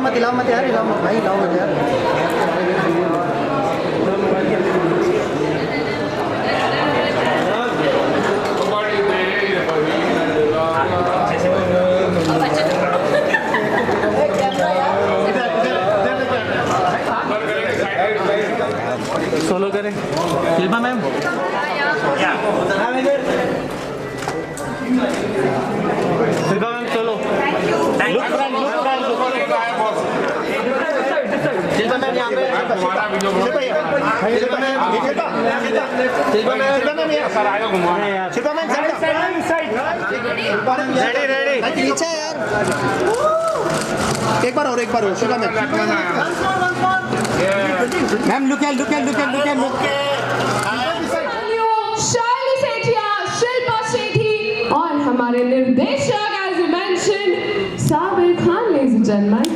हिलाओ मत यार, हिलाओ मत भाई, हिलाओ मत यार। सोलो करें Shilpa ma'am. Shilpa ma'am solo. Shilpa ma'am यहाँ पे। शिल्पा मैम रेडी पीछे यार। एक बार और Shilpa ma'am. Ma'am look Shirley Setia, Shilpa Shetty और हमारे निर्देशक as you mention Sabir Khan, ladies and gentleman.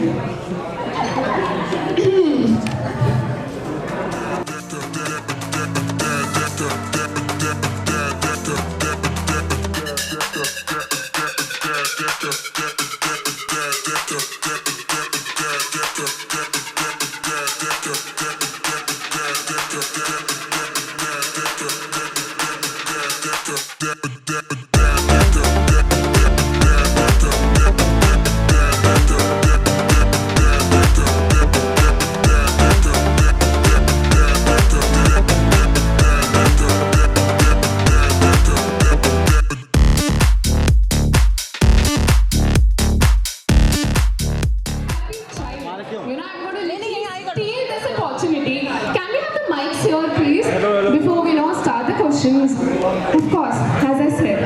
Of course, as I said,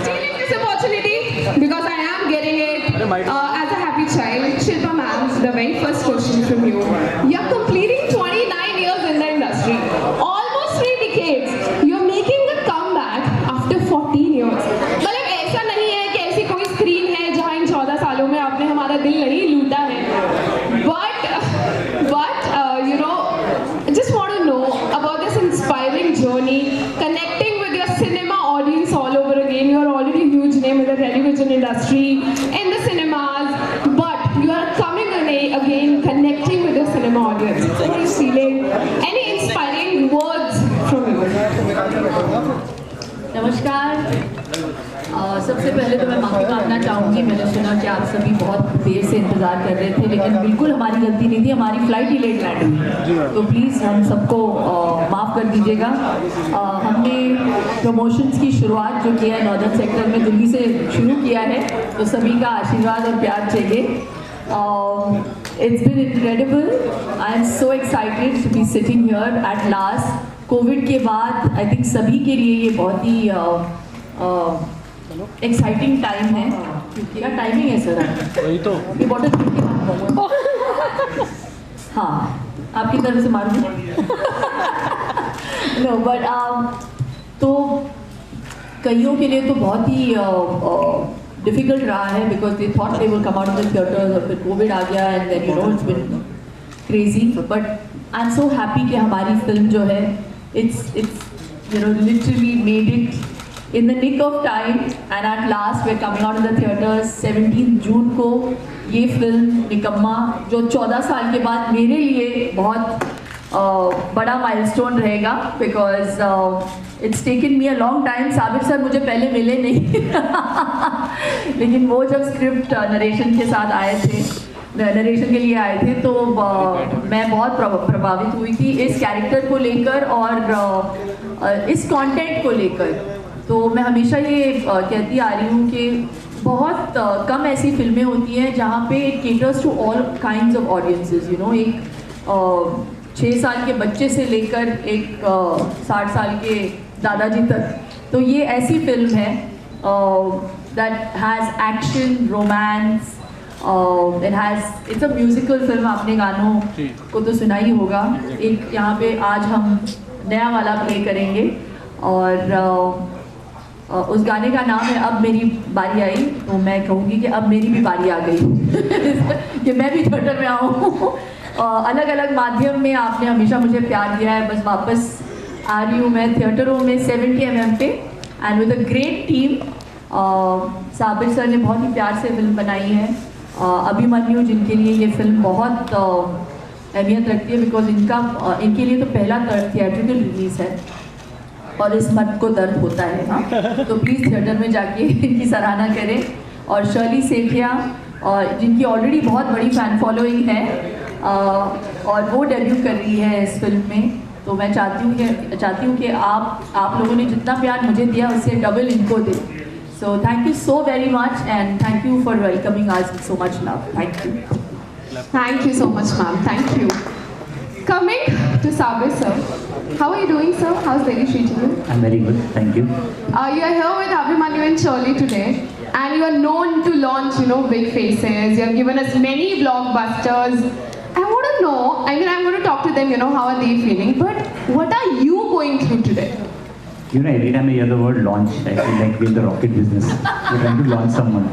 stealing this opportunity because I am getting it as a happy child. Shilpa ma'am, the very first question from you. You're completing 29 years in the industry, almost 3 decades. You're making a comeback after 14 years. मतलब ऐसा नहीं है कि ऐसी कोई screen है जहाँ इन 14 सालों में आपने हमारा दिल नहीं लूटा है. But you know, I just want to know about this inspiring journey, connecting with your cinema audience all over again. You are already a huge name in the television industry, in the cinemas, but you are coming again, connecting with your cinema audience. What are you feeling? Any inspiring words from you? नमस्कार। सबसे पहले तो मैं माफ़ी मांगना चाहूँगी। मैंने सुना कि आप सभी बहुत देर से इंतज़ार कर रहे थे, लेकिन बिल्कुल हमारी गलती नहीं थी, हमारी फ़्लाइट ही लेट लैंड हुई, तो प्लीज़ हम सबको माफ़ कर दीजिएगा। हमने प्रमोशंस की शुरुआत जो किया है नॉर्दर्न सेक्टर में, दिल्ली से शुरू किया है, तो सभी का आशीर्वाद और प्यार चाहिए। It's been incredible. I am so excited to be sitting here at last. Covid के बाद आई थिंक सभी के लिए ये बहुत ही एक्साइटिंग टाइम है। क्या टाइमिंग है सर? वही तो ये बॉटल हाँ, आपकी तरफ से मारूंगी। नो बट तो कईयों के लिए तो बहुत ही डिफिकल्ट रहा है, because they thought they will come out of the theatres, और फिर कोविड आ गया and then you know it's been crazy. But I am so happy कि हमारी फिल्म जो है it's you know literally made it in the nick of time, and at last we're coming out in the theaters 17 जून को। ये film निकम्मा जो 14 साल के बाद मेरे लिए बहुत बड़ा माइलस्टोन रहेगा, because it's taken me a long time. Sabir sir मुझे पहले मिले नहीं लेकिन वो जब स्क्रिप्ट नरेशन के साथ आए थे, नरेशन के लिए आए थे, तो मैं बहुत प्रभावित हुई थी इस कैरेक्टर को लेकर और इस कंटेंट को लेकर। तो मैं हमेशा ये कहती आ रही हूँ कि बहुत कम ऐसी फिल्में होती हैं जहाँ पे it caters to all kinds of audiences. You know, एक 6 साल के बच्चे से लेकर एक 60 साल के दादाजी तक। तो ये ऐसी फिल्म है that has action, romance, it's a musical film. आपने गानों को तो सुना ही होगा। एक यहाँ पे आज हम नया वाला प्ले करेंगे और उस गाने का नाम है अब मेरी बारी आई। तो मैं कहूँगी कि अब मेरी भी बारी आ गई कि मैं भी थिएटर में आऊँ। अलग अलग माध्यम में आपने हमेशा मुझे प्यार दिया है, बस वापस आ रही हूँ मैं थिएटरों में 70 mm पे, and with a great team. Sabir sir ने बहुत ही प्यार से फिल्म बनाई है। अभिमन्यु जिनके लिए ये फिल्म बहुत अहमियत रखती है, बिकॉज इनके लिए तो पहला थिएट्रिकल रिलीज़ है और इस मर्द को दर्द होता है। हाँ, तो प्लीज़ थिएटर में जाके इनकी सराहना करें। और शर्ली सेठिया, और जिनकी ऑलरेडी बहुत बड़ी फ़ैन फॉलोइंग है, और वो डेब्यू कर रही है इस फिल्म में। तो मैं चाहती हूँ कि आप लोगों ने जितना प्यार मुझे दिया उससे डबल इनको दे। So thank you so very much and thank you for welcoming us with so much love. Thank you. Thank you so much, ma'am. Thank you. Coming to Sabir sir, how are you doing, sir? How's Delhi treating you? I'm very good, thank you. You are here with Abhimanyu and Shirley today, and you are known to launch, big faces. You have given us many blockbusters. I want to know. I mean, I'm going to talk to them. How are they feeling? But what are you going through today? Every time I hear the word launch, I feel like we're in the rocket business. We're trying to launch someone.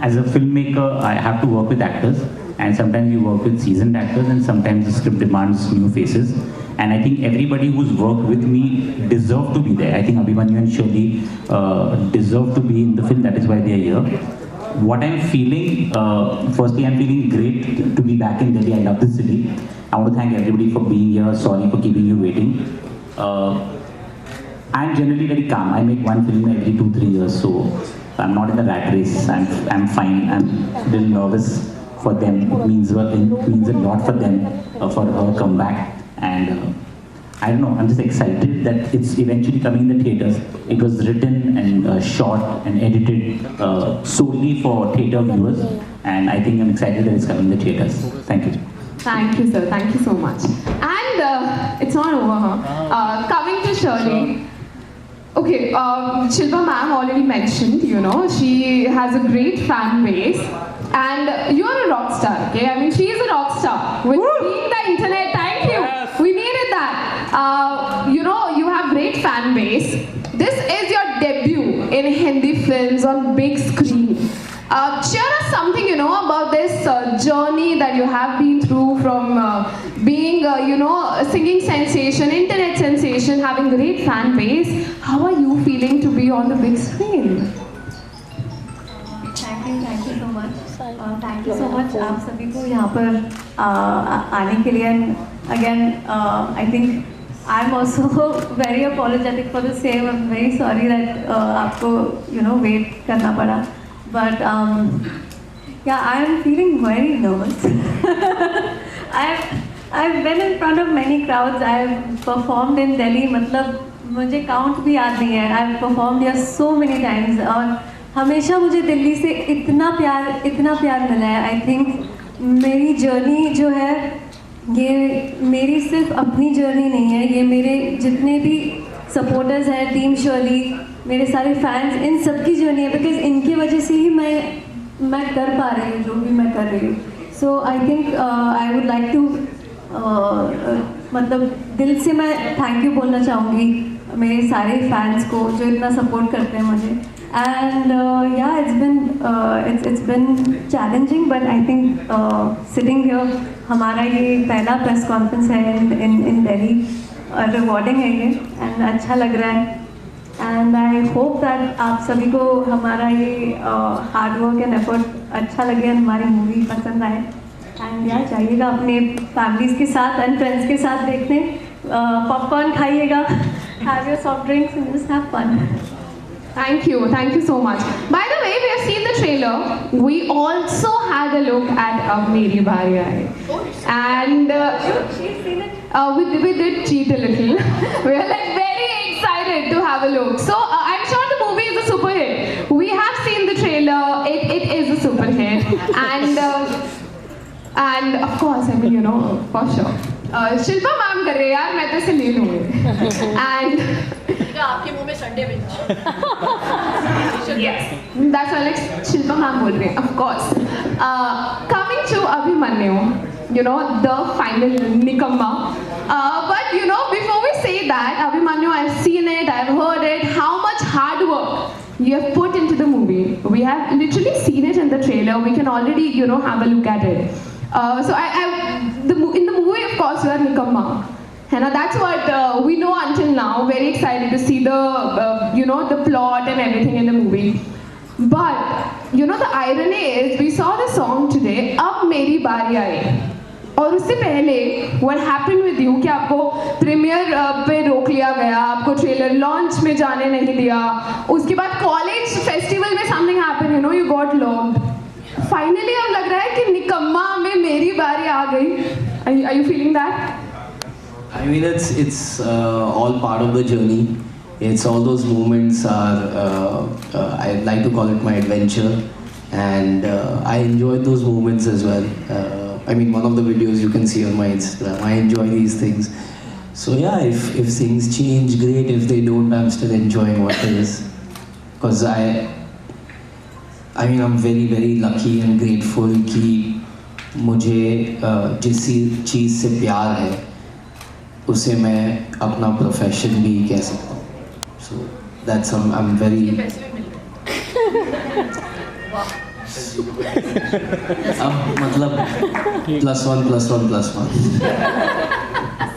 As a filmmaker, I have to work with actors, and sometimes we work with seasoned actors, and sometimes the script demands new faces. And I think everybody who's worked with me deserve to be there. I think Abhimanyu and Shirley deserve to be in the film. That is why they are here. What I'm feeling, firstly, I'm feeling great to be back in Delhi. I love this city. I want to thank everybody for being here. Sorry for keeping you waiting. I'm generally very calm. I make one film every 2-3 years, so I'm not in the rat race. I'm fine. I'm a little nervous for them. It means a lot for them, for her comeback. And I don't know, I'm just excited that it's eventually coming in the theaters. It was written and shot and edited solely for theater viewers. And I think I'm excited that it's coming in the theaters. Thank you. Thank you, sir. Thank you so much. And it's not over, huh? Coming to Shirley. Okay, Shilpa ma'am already mentioned, she has a great fan base, and you're a rock star, okay? I mean, she is a rock star. With being the internet, thank you. Yes. We needed that. You have great fan base. This is your debut in Hindi films on big screen. Share us something, about this journey that you have been through from being, a singing sensation, internet sensation, having great fan base. How are you feeling to be on the big screen? Thank you so much. Thank you so much आप सभी को यहाँ पर आने के लिए. And again, I think I'm also very apologetic for the same. I'm very sorry that आपको wait करना पड़ा. But yeah, I am feeling very nervous. I've been in front of many crowds. I've performed in Delhi. मतलब मुझे count भी याद नहीं है. I've performed here so many times. और हमेशा मुझे दिल्ली से इतना प्यार मिला है. I think मेरी journey जो है, ये मेरी सिर्फ अपनी journey नहीं है. ये मेरे जितने भी supporters हैं, टीम शर्ली, मेरे सारे फैंस, इन सब की जर्नी है. बिकॉज इनकी वजह से ही मैं कर पा रही हूँ जो भी मैं कर रही हूँ. So I think I would like to मतलब दिल से मैं थैंक यू बोलना चाहूँगी मेरे सारे फैंस को जो इतना सपोर्ट करते हैं मुझे. एंड या it's been challenging, but I think sitting here, हमारा ये पहला प्रेस कॉन्फ्रेंस है इन दिल्ली, रिवॉर्डिंग है ये, एंड अच्छा लग रहा है. एंड आई होप दैट आप सभी को हमारा ये हार्ड वर्क एंड एफर्ट अच्छा लगे, हमारी मूवी पसंद आए. एंड यार जाइएगा अपने फैमिलीज़ के साथ एंड फ्रेंड्स के साथ देखने. पॉपकॉर्न खाइएगा, have your soft drinks and just have fun. Thank you so much. By the way, we have seen the trailer. We also had a look at Meri Bhari Aaye, and She's seen it. We did cheat a little. We are like very excited to have a look. So I'm sure the movie is a super hit. We have seen the trailer. It is a super hit, and of course, I mean, for sure. Shilpa ma'am कर रहे हैं यार, मैं तो इसे ले लूँगी. And आपके मुंह में Sunday बिंच. yes, that's what Shilpa ma'am बोल रहे हैं. Of course. Coming to Abhimanyu, the final Nikamma. But before we say that, Abhimanyu, I've seen it, I've heard it. How much hard work you have put into the movie. We have literally seen it in the trailer. We can already, have a look at it. So in the movie, of course, you are Nikamma. है ना, that's what we know until now. Very excited to see the the plot and everything in the movie. But the irony is we saw the song today, अब मेरी बारी आई, और उससे पहले what happened with you कि आपको premiere पे रोक लिया गया, आपको ट्रेलर लॉन्च में जाने नहीं दिया, उसके बाद कॉलेज फेस्टिवल में something happened, you got locked. Finally अब लग रहा है कि निकम्मा में मेरी बारी आ गई. Are you feeling that? I mean, it's all part of the journey. It's all those moments are, I like to call it my adventure, and I enjoy those moments as well. I mean, one of the videos you can see on my Instagram, I enjoy these things. So yeah, if things change, great. If they don't, I'm still enjoying what it is. Because I mean, I'm very, very lucky and grateful कि मुझे जिस चीज़ से प्यार है उसे मैं अपना profession भी कह सकता हूँ. So that's I'm very. अब मतलब +1+1+1.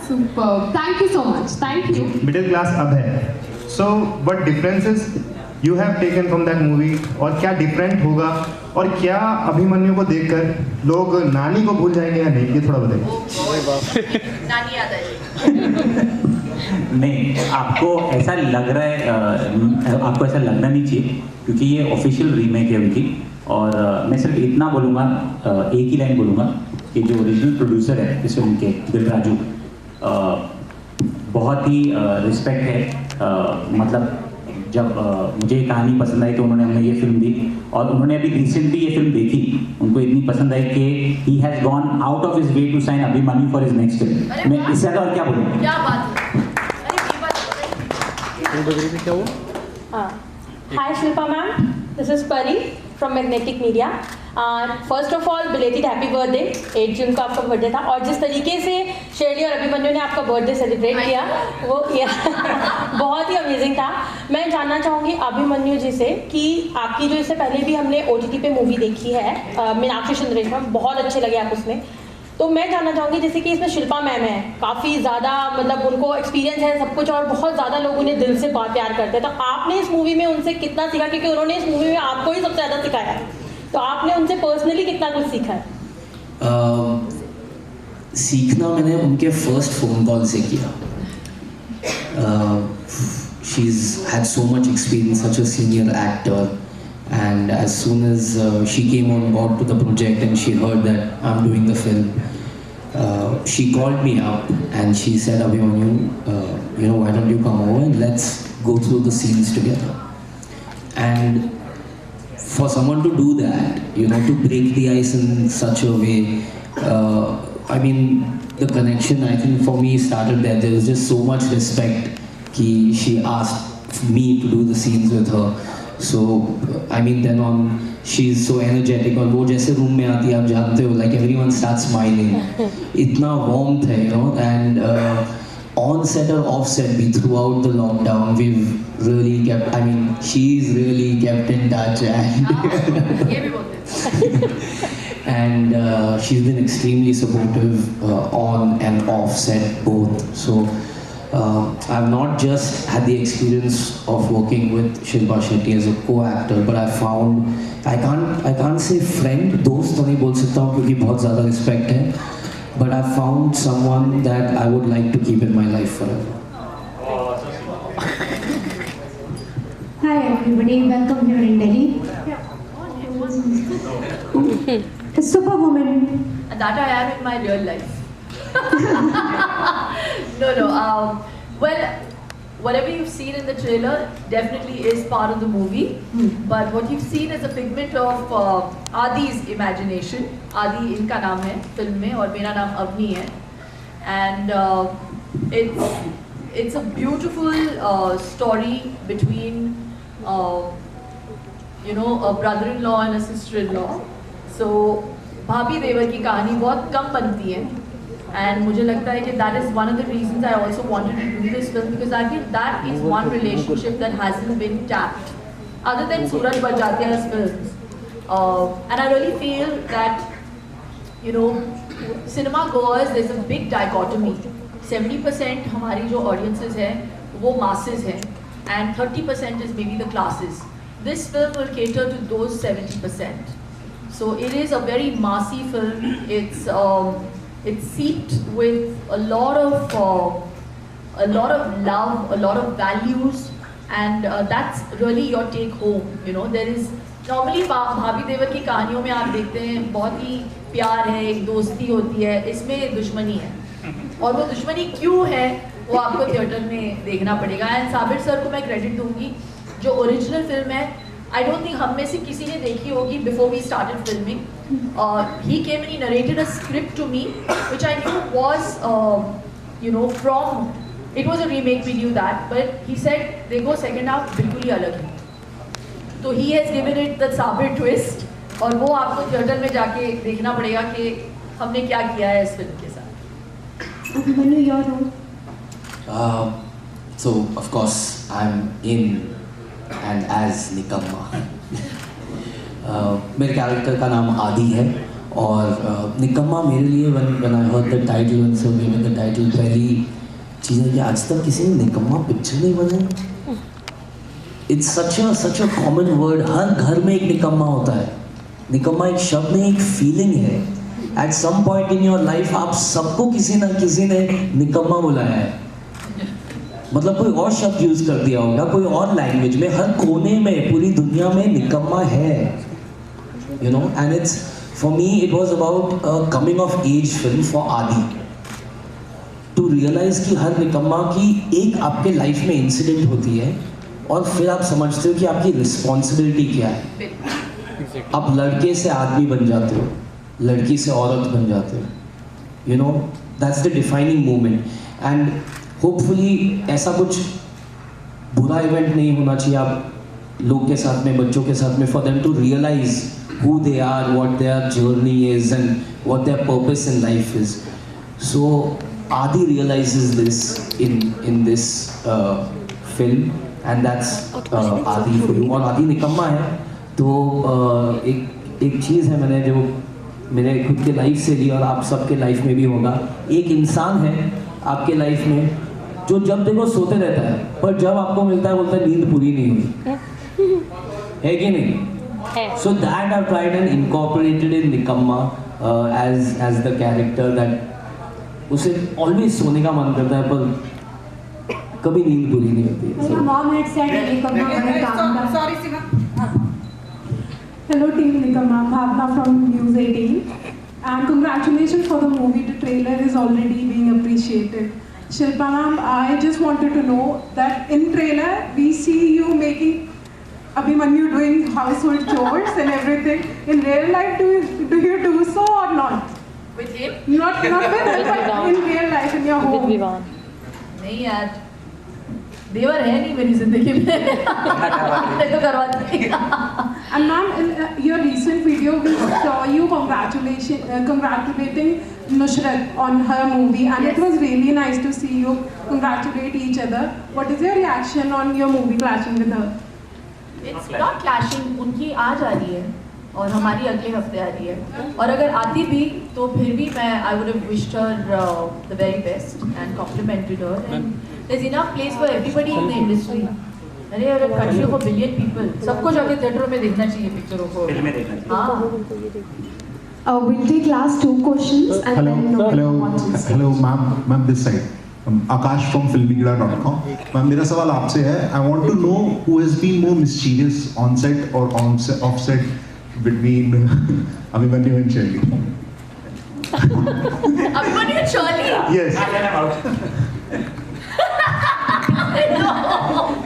Superb. Thank you so much. Thank you. Middle class अब है. So what differences you have taken from that movie, और क्या डिफरेंट होगा, और क्या अभिमन्यु को देखकर लोग नानी को भूल जाएंगे या नहीं, ये थोड़ा बताइए. नानी याद आएगी. नहीं, आपको ऐसा लग रहा है, आपको ऐसा लगना नहीं चाहिए, क्योंकि ये ऑफिशियल रीमेक है उनकी. और मैं सिर्फ इतना बोलूँगा, एक ही लाइन बोलूँगा कि जो ओरिजिनल प्रोड्यूसर है इस फिल्म के, दिल राजू, बहुत ही रिस्पेक्ट है. मतलब जब मुझे ये कहानी पसंद आई तो उन्होंने हमें ये फिल्म दी, और उन्होंने अभी रिसेंटली ये फिल्म देखी, उनको इतनी पसंद आई कि he has gone out of his way to sign Abhimanyu for his next film. मैं इससे ज़्यादा और क्या बोलूँ. क्या बात है. Hi Shilpa ma'am, this is Pari from Magnetic Media. First of all, belated happy birthday. 8 जून को आपका बर्थडे था, और जिस तरीके से शेरली और अभिमन्यु ने आपका बर्थडे सेलिब्रेट किया वो बहुत ही अमेजिंग था. मैं जानना चाहूँगी अभिमन्यु जी से कि आपकी जो इससे पहले भी हमने OTT पे मूवी देखी है मीनाक्षी सुंदरेश में, बहुत अच्छे लगे आप उसमें. तो मैं जानना चाहूँगी जैसे कि इसमें शिल्पा मैम है, काफ़ी ज़्यादा मतलब उनको एक्सपीरियंस है सब कुछ, और बहुत ज़्यादा लोग उन्हें दिल से प्यार करते हैं. तो आपने इस मूवी में उनसे कितना सीखा, क्योंकि उन्होंने इस मूवी में आपको ही सबसे ज़्यादा सिखाया है, तो आपने उनसे पर्सनली कितना कुछ सीखा है? सीखना मैंने उनके फर्स्ट फ़ोन कॉल से किया. She's had so much experience, such a senior actor. And as soon as she came on board to the project and she heard that I'm doing the film, she called me up and she said, Abhimanyu, why don't you come over and let's go through the scenes together. And for someone to do that, to break the ice in such a way, I mean, the connection, I think for me started there. There was just so much respect कि she asked me to do the scenes with her. So I mean, then on, she's so energetic, और वो जैसे room में आती है आप जानते हो, like everyone starts smiling. इतना warmth है, and on set or off set भी throughout the lockdown we've really kept, I mean, she's really kept in touch, and ये भी बोलते हैं. and she's been extremely supportive on and off set both. So I've not just had the experience of working with Shilpa Shetty as a co-actor, but I found, I can't say friend, दोस्त तो नहीं बोल सकता हूँ क्योंकि बहुत ज़्यादा respect है, but I found someone that I would like to keep in my life forever. Hi everybody, welcome here in Delhi. A superwoman. And that I am in my real life. No. Well, whatever you've seen in the trailer definitely is part of the movie. But what you've seen is a figment of Adi's imagination. Adi इनका नाम है film में, और मेरा नाम अवनी है. And it's a beautiful story between a brother-in-law and a sister-in-law. So भाभी देवर की कहानी बहुत कम बनती है. And मुझे लगता है कि that is one of the reasons I also wanted to do this film, because I feel that is one relationship that hasn't been tapped other than Suraj Barjatia's films. And I really feel that, cinema goers, there's a big dichotomy. 70% हमारी जो audiences हैं वो masses हैं and 30% is maybe the classes. This film will cater to those 70%. So it is a very massy film. It's seeped with a lot of love, a lot of values, and that's really your take home. You know, there is normally भाभी देवर की कहानियों में आप देखते हैं बहुत ही प्यार है, एक दोस्ती होती है, इसमें दुश्मनी है, और वो दुश्मनी क्यों है वो आपको थिएटर में देखना पड़ेगा. एंड साबिर सर को मैं क्रेडिट दूंगी, जो ओरिजिनल फिल्म है I don't think हम में से किसी ने देखी होगी before we started filming. He came and he narrated a script to me, which I knew was, you know, from, it was a remake, we knew that, but he said, देखो second half बिल्कुल ही अलग है. तो he has given it the Sabir twist, और वो आपको theatre में जाके देखना पड़ेगा कि हमने क्या किया है इस फिल्म के साथ. Manu, your role? So of course I'm in and as निकम्मा. मेरे कैरेक्टर का नाम आदि है, और निकम्मा मेरे लिए when I heard the title and so given the title, पहली चीज़ है कि आज तक किसी ने निकम्मा पिक्चर नहीं बनाई. It's such a common word. हर घर में एक निकम्मा होता है. निकम्मा एक शब्द नहीं, एक फीलिंग है. At some point in your life आप सबको किसी ना किसी ने निकम्मा बुलाया है. मतलब कोई और शब्द यूज कर दिया होगा, कोई और लैंग्वेज में, हर कोने में, पूरी दुनिया में निकम्मा है. You know, and it's, for me it was about a coming of age film for Adi. To realize कि हर निकम्मा की एक आपके लाइफ में इंसिडेंट होती है, और फिर आप समझते हो कि आपकी रिस्पॉन्सिबिलिटी क्या है. आप लड़के से आदमी बन जाते हो, लड़की से औरत बन जाते हो. You know, that's the defining moment. And hopefully ऐसा कुछ बुरा इवेंट नहीं होना चाहिए आप लोग के साथ में, बच्चों के साथ में, for them to realise who they are, what their journey is and what their purpose in life is. So Aadi realises this in this film, and that's Aadi for you. और आदि निकम्मा है तो एक चीज़ है मैंने जो मेरे खुद के लाइफ से ली, और आप सबके लाइफ में भी होगा. एक इंसान है आपके लाइफ में जो जब देखो सोते रहता है, पर जब आपको मिलता है बोलता है नींद पूरी नहीं हुई है कि नहीं. So that I tried and incorporated in निकम्मा एज द कैरेक्टर, दैट उसे ऑलवेज सोने का मन करता है पर कभी नींद पूरी नहीं होती है. Your mom had said निकम्मा बड़े काम का. Sorry, Sima. Hello team Nikamma, Bhavna from News 18, and congratulations for the movie. The trailer is already being appreciated. Shilpa ma'am, I just wanted to know that in trailer we see you making Abhimanyu doing household chores and everything. In real life, do you do so or not? With him? Not with him, but in real life in your home. नहीं यार, देवर है नहीं मेरी जिंदगी में. मैं तो करवाती. And ma'am, in your recent video, we saw you congratulating Nusrat on her movie, and Yes. it was really nice to see you congratulate each other. What is your reaction on your movie clashing with her? It's not clashing. उनकी आज आ रही है और हमारी अगले हफ्ते आ रही है, और अगर आती भी तो फिर भी मैं I would have wished her the very best and complimented her. And there's enough place for everybody in the industry. अरे अगर country of a billion people, सबको जाके थिएटरों में देखना चाहिए पिक्चरों को. फिल्में देखना चाहिए. हाँ. We'll take last two questions and then hello ma'am this side. Akash from filmigla.com. Ma'am, मेरा सवाल आपसे है. I want to know who has been more mischievous on set or off set between Abhimanyu and Shirley. Abhimanyu and Shirley? Yes.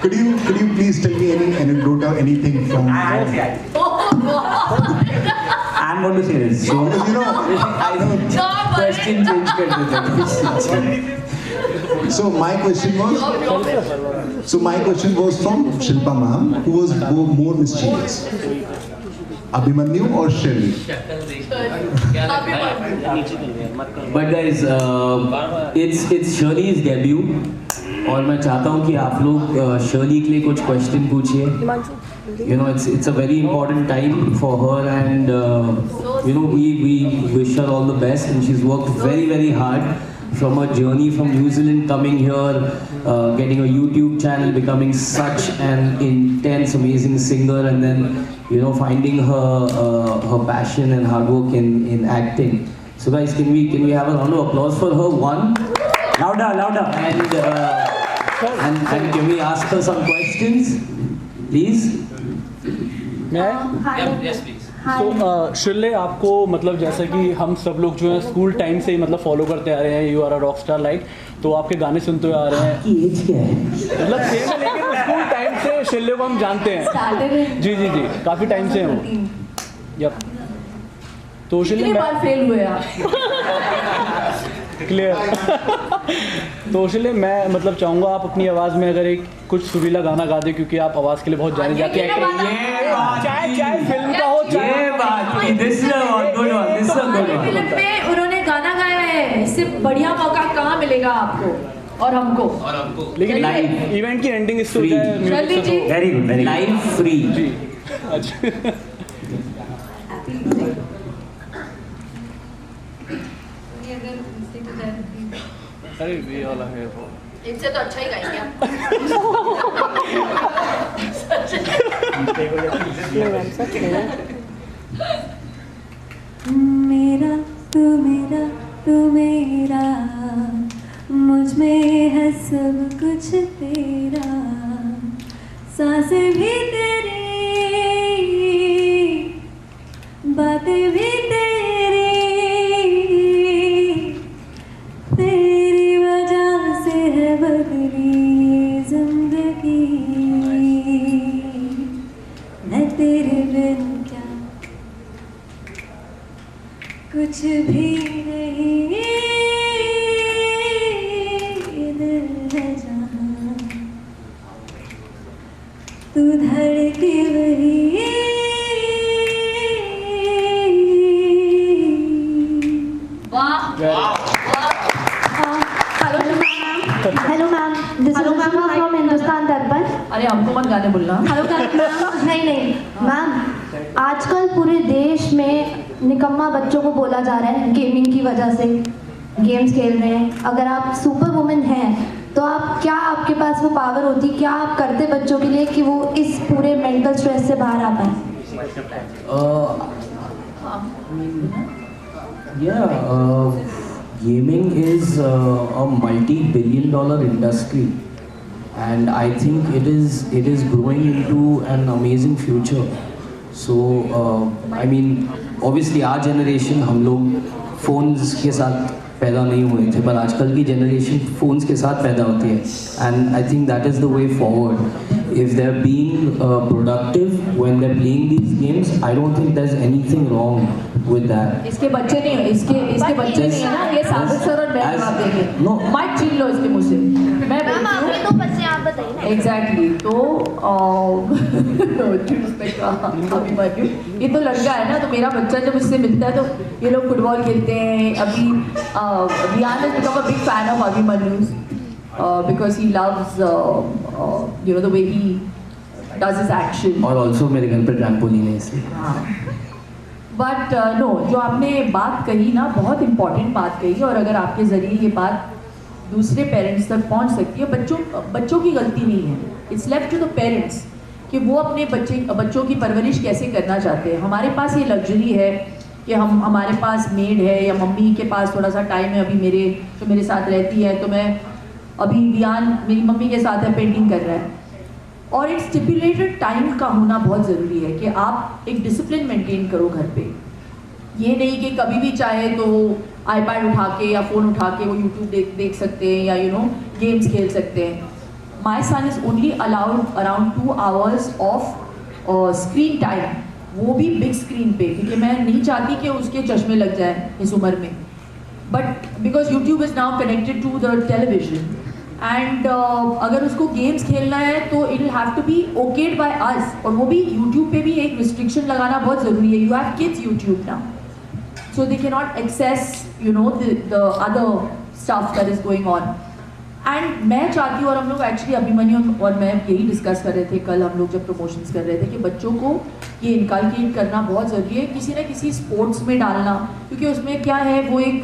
Could you please tell me any anecdote or anything from? Oh God! I'm going to say this. So, you know, I know question change कर देते हैं. So my question was from Shilpa ma'am, who was more mischievous, Abhimanyu or Shirley? But guys, it's Shirley's debut, और मैं चाहता हूँ कि आप लोग शर्ली के लिए कुछ क्वेश्चन पूछिए. You know, it's a very important time for her, and you know, we wish her all the best, and she's worked very hard. from a journey from New Zealand coming here, getting a YouTube channel, becoming such an intense, amazing singer, and then finding her passion and hard work in acting. So guys, can we have a round of applause for her? One, louder, and can we ask her some questions, please? Yes, please. तो शिल्ले, आपको मतलब जैसा कि हम सब लोग जो है स्कूल टाइम से ही मतलब फॉलो करते आ रहे हैं, you are a rock star like, तो आपके गाने सुनते हुए आ रहे हैं। आपकी एज क्या है? मतलब सेम है, लेकिन स्कूल टाइम से शिल्ले को हम जानते हैं। जी काफ़ी टाइम से हैं। यप। तो शिल्ले बार फेल हुए आप? क्लियर। तो शिल्ले, मैं मतलब चाहूँगा आप अपनी आवाज़ में अगर एक कुछ सुरीला गाना गा दे, क्योंकि आप आवाज़ के लिए बहुत जाने जाते हैं। चाहे फिल्म का हो, चाहे फिल्म में उन्होंने गाना गाया है, इससे बढ़िया मौका कहाँ मिलेगा आपको और हमको। लेकिन इवेंट की एंडिंग इससे हो जाए। Very good, live free. जी अच्छा। अरे ये वाला है वो, इनसे तो अच्छा ही गाएंगे आप। मेरा तू मेरा, मुझ में है सब कुछ तेरा, सांसें भी तेरी, बातें भी तेरी, तेरी वजह से है बदली जिंदगी, मैं तेरे बिन क्या कुछ भी नहीं, दिल है जहाँ तू धड़के वही, hello ma'am, this is Anushka from Hindustan दर्पण। अरे हमको मत गाने बोलना। Hello ma'am. नहीं मैम, आजकल पूरे देश में निकम्मा बच्चों को बोला जा रहा है गेमिंग की वजह से, गेम्स खेल रहे हैं। अगर आप सुपर वुमेन हैं तो आप क्या, आपके पास वो पावर होती, क्या आप करते बच्चों के लिए कि वो इस पूरे मेंटल स्ट्रेस से बाहर आ पाए? Gaming is a multi-billion-dollar industry, and I think it is growing into an amazing future. So I mean, obviously our generation, हम लोग phones के साथ पैदा नहीं हुए थे, पर आजकल की generation phones के साथ पैदा होती है, and I think that is the way forward. If they're being productive when they're playing these games, I don't think there's anything wrong with that. इसके बच्चे नहीं है, इसके बच्चे नहीं है ना, ये साबित सर और मैं जवाब देंगे। नो, मत छीन लो इसके मुझसे। मैं आपके तो बच्चे, आप बताइए ना। एग्जैक्टली, तो अभिमन्यु ये तो लड़का है ना, तो मेरा बच्चा जब इससे मिलता है तो ये लोग फुटबॉल खेलते हैं। अभी Vian has become a big fan of Abhimanyu because he loves the way he does his action. और also मेरे घर पे ट्रैम्पोलिन है इसलिए। बट नो, जो आपने बात कही ना, बहुत इम्पॉर्टेंट बात कही, और अगर आपके ज़रिए ये बात दूसरे पेरेंट्स तक पहुंच सकती है, बच्चों की गलती नहीं है, it's left to the parents कि वो अपने बच्चों की परवरिश कैसे करना चाहते हैं। हमारे पास ये लग्जरी है कि हमारे पास मेड है या मम्मी के पास थोड़ा सा टाइम है, अभी मेरे साथ रहती है, तो मैं अभी Vian मेरी मम्मी के साथ है, पेंटिंग कर रहा है, और एक स्टिपुलेटेड टाइम का होना बहुत ज़रूरी है कि आप एक डिसिप्लिन मेंटेन करो घर पे। ये नहीं कि कभी भी चाहे तो आईपैड उठा के या फ़ोन उठा के वो यूट्यूब देख सकते हैं या गेम्स खेल सकते हैं। My son is only allowed around 2 hours of screen time, वो भी बिग स्क्रीन पे, क्योंकि मैं नहीं चाहती कि उसके चश्मे लग जाए इस उम्र में। But because YouTube is now connected to the television, and अगर उसको गेम्स खेलना है तो it will have to be okayed by us, और वो भी यूट्यूब पे भी एक रिस्ट्रिक्शन लगाना बहुत ज़रूरी है। You have kids YouTube now, so they cannot access the other stuff that is going on. And मैं चाहती हूँ, और हम लोग एक्चुअली अभिमन्यु और मैं यही डिस्कस कर रहे थे कल, हम लोग जब प्रमोशंस कर रहे थे, कि बच्चों को ये इनकलकेट करना बहुत ज़रूरी है, किसी न किसी स्पोर्ट्स में डालना, क्योंकि उसमें क्या है, वो एक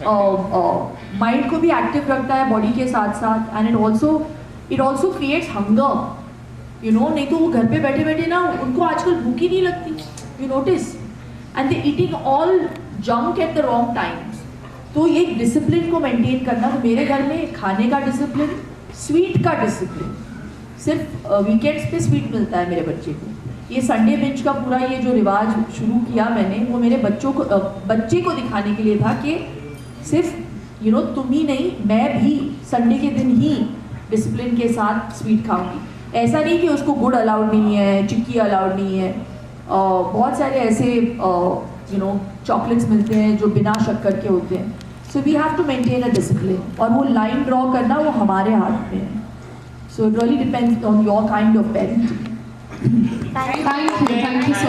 माइंड को भी एक्टिव रखता है बॉडी के साथ साथ, and it also creates hunger, you know. नहीं तो वो घर पे बैठे बैठे ना, उनको आजकल भूख ही नहीं लगती, you notice, and they eating all junk at the wrong times. तो ये डिसिप्लिन को मेंटेन करना, तो मेरे घर में खाने का डिसिप्लिन, स्वीट का डिसिप्लिन, सिर्फ वीकेंड्स पे स्वीट मिलता है मेरे बच्चे को. ये संडे बिंच का पूरा ये जो रिवाज शुरू किया मैंने, वो मेरे बच्चे को दिखाने के लिए था कि सिर्फ यू नो तुम ही नहीं, मैं भी संडे के दिन ही डिसिप्लिन के साथ स्वीट खाऊंगी. ऐसा नहीं कि उसको गुड़ अलाउड नहीं है, चिक्की अलाउड नहीं है. बहुत सारे ऐसे यू नो चॉकलेट्स मिलते हैं जो बिना शक्कर के होते हैं. So we have to maintain a discipline, और वो लाइन ड्रॉ करना वो हमारे हाथ में है. So it really depends on your kind of parenting. Thank you so